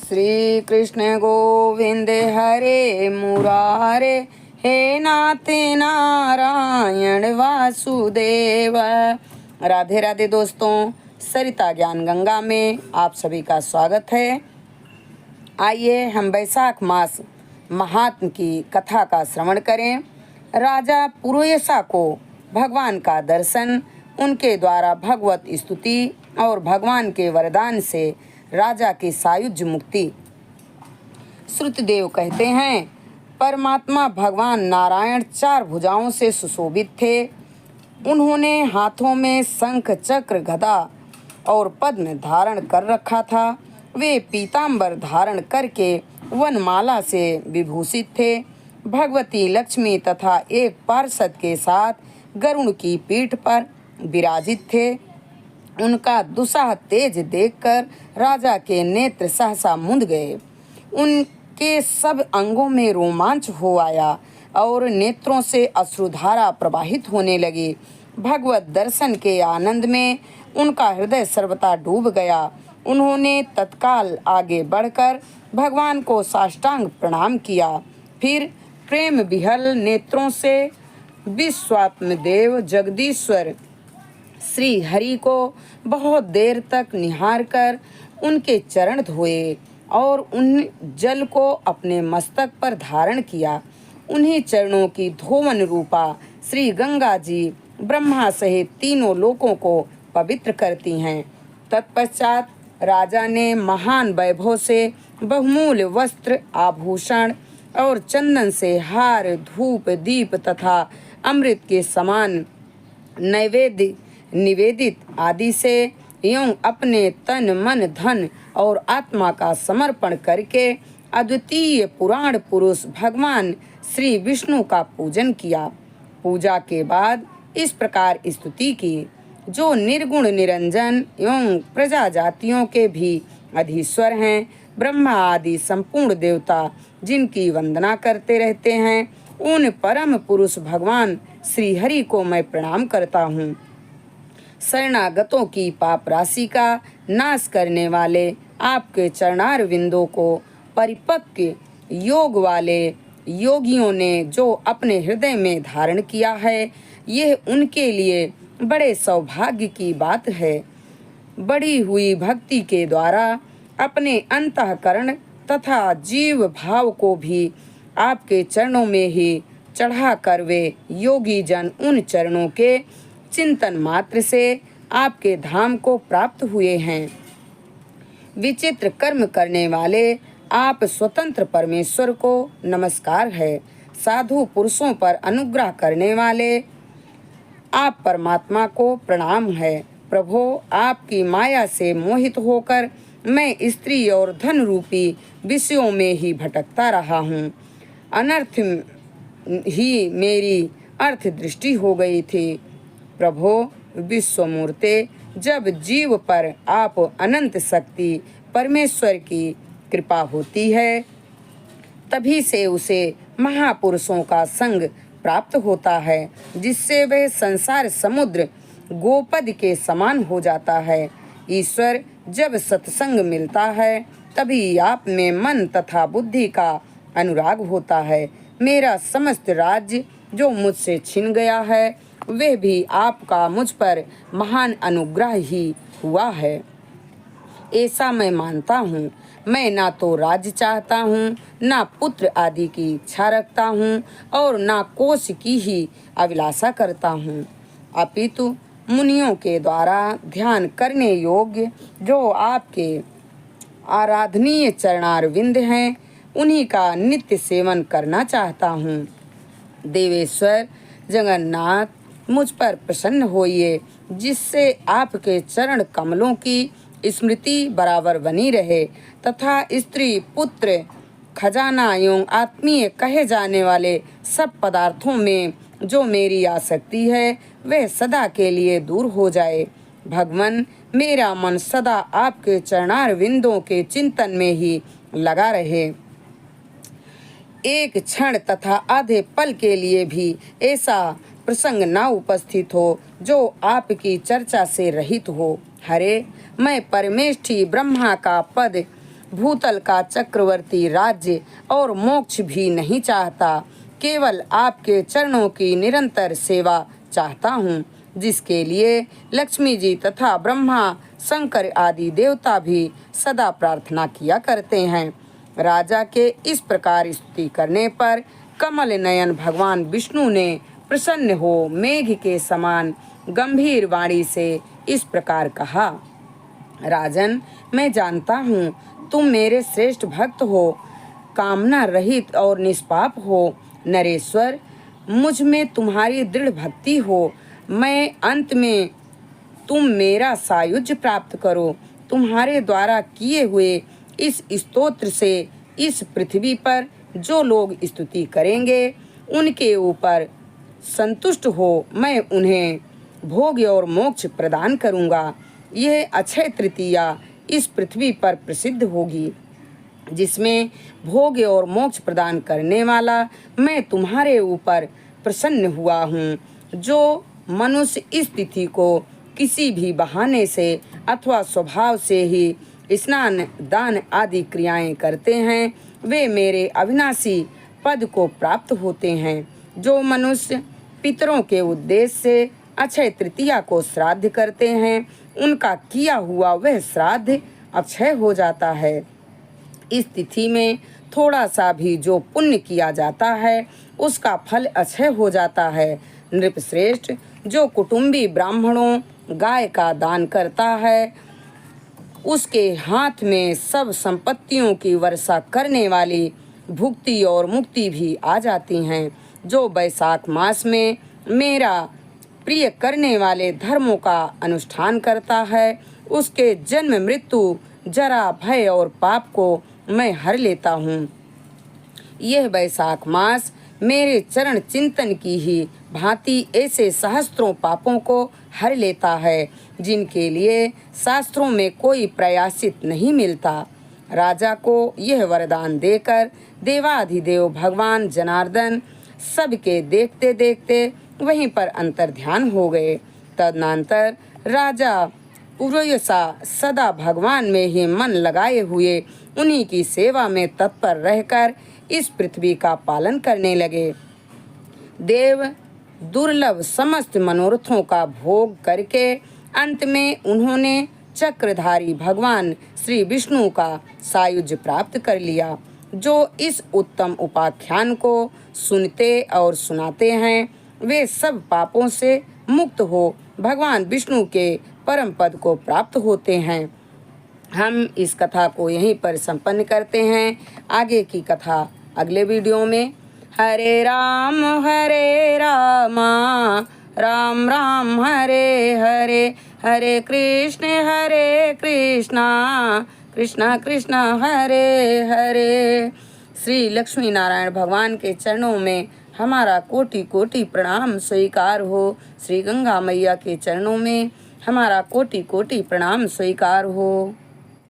श्री कृष्ण गोविंद हरे मुरारे, हे नाथ नारायण वासुदेव। राधे राधे दोस्तों, सरिता ज्ञान गंगा में आप सभी का स्वागत है। आइए हम वैशाख मास महात्म की कथा का श्रवण करें। राजा पुरोयसा को भगवान का दर्शन, उनके द्वारा भगवत स्तुति और भगवान के वरदान से राजा की सायुज्य मुक्ति। श्रुतदेव कहते हैं, परमात्मा भगवान नारायण 4 भुजाओं से सुशोभित थे। उन्होंने हाथों में शंख, चक्र, गदा और पद्म धारण कर रखा था। वे पीतांबर धारण करके वनमाला से विभूषित थे। भगवती लक्ष्मी तथा एक पार्षद के साथ गरुड़ की पीठ पर विराजित थे। उनका दुस्साह तेज देखकर राजा के नेत्र सहसा मुंद गए। उनके सब अंगों में रोमांच हो आया और नेत्रों से अश्रुधारा प्रवाहित होने लगी। भगवत दर्शन के आनंद में उनका हृदय सर्वथा डूब गया। उन्होंने तत्काल आगे बढ़कर भगवान को साष्टांग प्रणाम किया। फिर प्रेम विहल नेत्रों से विश्वात्म देव जगदीश्वर श्री हरि को बहुत देर तक निहार कर उनके चरण धोए और उन जल को अपने मस्तक पर धारण किया। उन्हीं चरणों की धोवन रूपा श्री गंगा जी ब्रह्मा सहित तीनों लोकों को पवित्र करती हैं। तत्पश्चात राजा ने महान वैभव से बहुमूल्य वस्त्र, आभूषण और चंदन से हार, धूप, दीप तथा अमृत के समान नैवेद्य निवेदित आदि से एवं अपने तन, मन, धन और आत्मा का समर्पण करके अद्वितीय पुराण पुरुष भगवान श्री विष्णु का पूजन किया। पूजा के बाद इस प्रकार स्तुति की, जो निर्गुण निरंजन एवं प्रजा जातियों के भी अधीश्वर हैं, ब्रह्मा आदि संपूर्ण देवता जिनकी वंदना करते रहते हैं, उन परम पुरुष भगवान श्री हरि को मैं प्रणाम करता हूँ। शरणागतों की पाप राशि का नाश करने वाले आपके चरणार विंदों को परिपक्व योग वाले योगियों ने जो अपने हृदय में धारण किया है, यह उनके लिए बड़े सौभाग्य की बात है। बढ़ी हुई भक्ति के द्वारा अपने अंतःकरण तथा जीव भाव को भी आपके चरणों में ही चढ़ा कर वे योगी जन उन चरणों के चिंतन मात्र से आपके धाम को प्राप्त हुए हैं। विचित्र कर्म करने वाले आप स्वतंत्र परमेश्वर को नमस्कार है। साधु पुरुषों पर अनुग्रह करने वाले आप परमात्मा को प्रणाम है। प्रभो, आपकी माया से मोहित होकर मैं स्त्री और धन रूपी विषयों में ही भटकता रहा हूँ। अनर्थ ही मेरी अर्थ दृष्टि हो गई थी। प्रभो विश्वमूर्ते, जब जीव पर आप अनंत शक्ति परमेश्वर की कृपा होती है, तभी से उसे महापुरुषों का संग प्राप्त होता है, जिससे वह संसार समुद्र गोपद के समान हो जाता है। ईश्वर, जब सत्संग मिलता है तभी आप में मन तथा बुद्धि का अनुराग होता है। मेरा समस्त राज्य जो मुझसे छिन गया है, वह भी आपका मुझ पर महान अनुग्रह ही हुआ है, ऐसा मैं मानता हूँ। मैं ना तो राज्य चाहता हूँ, ना पुत्र आदि की इच्छा रखता हूँ और ना कोष की ही अभिलाषा करता हूँ, अपितु मुनियों के द्वारा ध्यान करने योग्य जो आपके आराधनीय चरणारविंद हैं, उन्हीं का नित्य सेवन करना चाहता हूँ। देवेश्वर जगन्नाथ, मुझ पर प्रसन्न होइए, जिससे आपके चरण कमलों की स्मृति बराबर बनी रहे तथा स्त्री, पुत्र, खजाना एवं आत्मीय कहे जाने वाले सब पदार्थों में जो मेरी आसक्ति है, वह सदा के लिए दूर हो जाए। भगवान, मेरा मन सदा आपके चरणार विंदों के चिंतन में ही लगा रहे। एक क्षण तथा आधे पल के लिए भी ऐसा प्रसंग न उपस्थित हो जो आपकी चर्चा से रहित हो। हरे, मैं परमेष्ठी ब्रह्मा का पद भूतल का चक्रवर्ती राज्य और मोक्ष भी नहीं चाहता, केवल आपके चरणों की निरंतर सेवा चाहता हूँ, जिसके लिए लक्ष्मी जी तथा ब्रह्मा शंकर आदि देवता भी सदा प्रार्थना किया करते हैं। राजा के इस प्रकार स्तुति करने पर कमल नयन भगवान विष्णु ने प्रसन्न हो मेघ के समान गंभीर वाणी से इस प्रकार कहा, राजन, मैं जानता हूँ तुम मेरे श्रेष्ठ भक्त हो, कामना रहित और निष्पाप हो। नरेश्वर, मुझ में तुम्हारी दृढ़ भक्ति हो। मैं अंत में तुम मेरा सायुज्य प्राप्त करो। तुम्हारे द्वारा किए हुए इस स्तोत्र से इस पृथ्वी पर जो लोग स्तुति करेंगे उनके ऊपर संतुष्ट हो मैं उन्हें भोग और मोक्ष प्रदान करूँगा। यह अक्षय तृतीया इस पृथ्वी पर प्रसिद्ध होगी, जिसमें भोग और मोक्ष प्रदान करने वाला मैं तुम्हारे ऊपर प्रसन्न हुआ हूँ। जो मनुष्य इस तिथि को किसी भी बहाने से अथवा स्वभाव से ही स्नान दान आदि क्रियाएं करते हैं, वे मेरे अविनाशी पद को प्राप्त होते हैं। जो मनुष्य पितरों के उद्देश्य से अक्षय तृतीया को श्राद्ध करते हैं, उनका किया हुआ वह श्राद्ध अक्षय हो जाता है। इस तिथि में थोड़ा सा भी जो पुण्य किया जाता है उसका फल अक्षय हो जाता है। नृपश्रेष्ठ, जो कुटुंबी ब्राह्मणों गाय का दान करता है उसके हाथ में सब संपत्तियों की वर्षा करने वाली भुक्ति और मुक्ति भी आ जाती हैं। जो बैसाख मास में मेरा प्रिय करने वाले धर्मों का अनुष्ठान करता है उसके जन्म मृत्यु जरा भय और पाप को मैं हर लेता हूँ। यह बैसाख मास मेरे चरण चिंतन की ही भांति ऐसे सहस्त्रों पापों को हर लेता है, जिनके लिए शास्त्रों में कोई प्रायश्चित नहीं मिलता। राजा को यह वरदान देकर देवाधिदेव भगवान जनार्दन सबके देखते देखते वहीं पर अंतर्ध्यान हो गए। तदनंतर राजा उर्वशा सदा भगवान में ही मन लगाए हुए उन्हीं की सेवा में तत्पर रहकर इस पृथ्वी का पालन करने लगे। देव दुर्लभ समस्त मनोरथों का भोग करके अंत में उन्होंने चक्रधारी भगवान श्री विष्णु का सायुज्य प्राप्त कर लिया। जो इस उत्तम उपाख्यान को सुनते और सुनाते हैं वे सब पापों से मुक्त हो भगवान विष्णु के परम पद को प्राप्त होते हैं। हम इस कथा को यहीं पर संपन्न करते हैं। आगे की कथा अगले वीडियो में। हरे राम राम राम हरे हरे, हरे कृष्णा कृष्णा कृष्णा हरे हरे। श्री लक्ष्मी नारायण भगवान के चरणों में हमारा कोटि कोटि प्रणाम स्वीकार हो। श्री गंगा मैया के चरणों में हमारा कोटि कोटि प्रणाम स्वीकार हो।